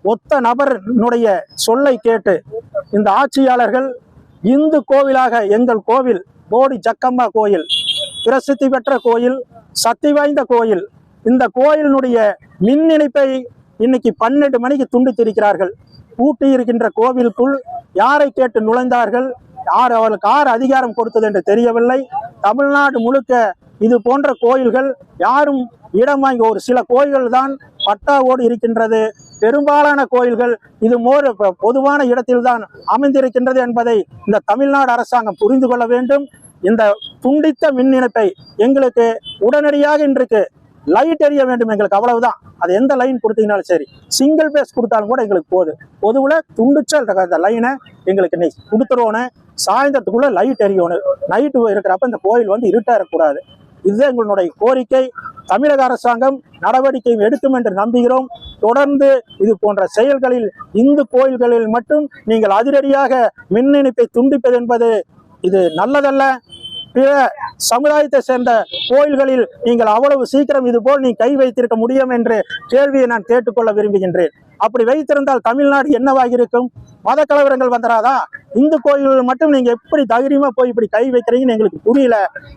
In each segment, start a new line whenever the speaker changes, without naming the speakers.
ஒத்த நபரினுடைய சொல்லை கேட்டு இந்த ஆட்சியாளர்கள் இந்து கோவிலாக எங்கள் கோவில் போடி ஜக்கம்மா கோயில் பிரசித்தி பெற்ற கோயில், சக்தி வாய்ந்த கோயில், இந்த கோயிலினுடைய மின் இணைப்பை இன்னைக்கு 12 மணிக்கு துண்டித்திருக்கிறார்கள். பூட்டி இருக்கின்ற கோவிலுக்குள் யாரை கேட்டு நுழைந்தார்கள், அவர்களுக்கு யார் அதிகாரம் கொடுத்தது என்று தெரியவில்லை. தமிழ்நாடு முழுக்க இது போன்ற கோயில்கள் யாரும் இடம் வாங்கி ஒரு சில கோயில்கள் தான் பட்டாவோடு இருக்கின்றது. பெரும்பாலான கோயில்கள் இது பொதுவான இடத்தில்தான் அமைந்திருக்கின்றது என்பதை இந்த தமிழ்நாடு அரசாங்கம் புரிந்து கொள்ள வேண்டும். இந்த துண்டித்த மின் இணைப்பை எங்களுக்கு உடனடியாக இன்றைக்கு லைட் எரிய வேண்டும். எங்களுக்கு அவ்வளவுதான். அது எந்த லைன் கொடுத்தீங்கனாலும் சரி, சிங்கிள் பேஸ் கொடுத்தாலும் கூட எங்களுக்கு போதும். பொதுவில் துண்டிச்ச அந்த லைனை எங்களுக்கு இன்னைக்கு கொடுத்துருவோன்னு, சாயந்தரத்துக்குள்ள லைட் எரியணும். நைட்டு இருக்கிறப்ப இந்த கோயில் வந்து இருட்டா இருக்கக்கூடாது. இதுதான் எங்களுடைய கோரிக்கை. தமிழக அரசாங்கம் நடவடிக்கை எடுக்கும் என்று நம்புகிறோம். தொடர்ந்து இது போன்ற செயல்களில் இந்து கோயில்களில் மட்டும் நீங்கள் அதிரடியாக மின் இணைப்பை துண்டிப்பது என்பது இது நல்லதல்ல. பிற சமுதாயத்தை சேர்ந்த கோயில்களில் நீங்கள் அவ்வளவு சீக்கிரம் இது போல் நீ கை வைத்திருக்க முடியும் என்று கேள்வியை நான் கேட்டுக்கொள்ள விரும்புகின்றேன். அப்படி வைத்திருந்தால் தமிழ்நாடு என்னவாக இருக்கும்? மத கலவரங்கள் வந்துடாதா? இந்து கோயில்கள் மட்டும் நீங்க எப்படி தைரியமா போய் இப்படி கை வைக்கிறீங்கன்னு எங்களுக்கு புரியல.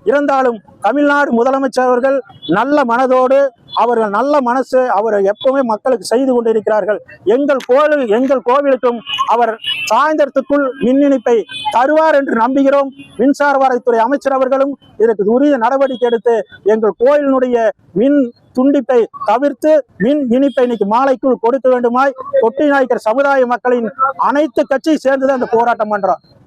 இருந்தாலும் தமிழ்நாடு முதலமைச்சர் அவர்கள் நல்ல மனதோடு, அவர்கள் நல்ல மனசு, அவர் எப்பவுமே மக்களுக்கு செய்து கொண்டிருக்கிறார்கள். எங்கள் கோவிலுக்கும் அவர் சாயந்தரத்துக்குள் மின் இணைப்பை தருவார் என்று நம்புகிறோம். மின்சார வாரியத்துறை அமைச்சர் அவர்களும் இதற்கு உரிய நடவடிக்கை எடுத்து எங்கள் கோயிலினுடைய மின் துண்டிப்பை தவிர்த்து மின் இணைப்பை இன்னைக்கு மாலைக்குள் கொடுக்க வேண்டுமாய் தொட்டி நாயக்கர் சமுதாய மக்களின் அனைத்து கட்சியை சேர்ந்துதான் இந்த போராட்டம் பண்றோம்.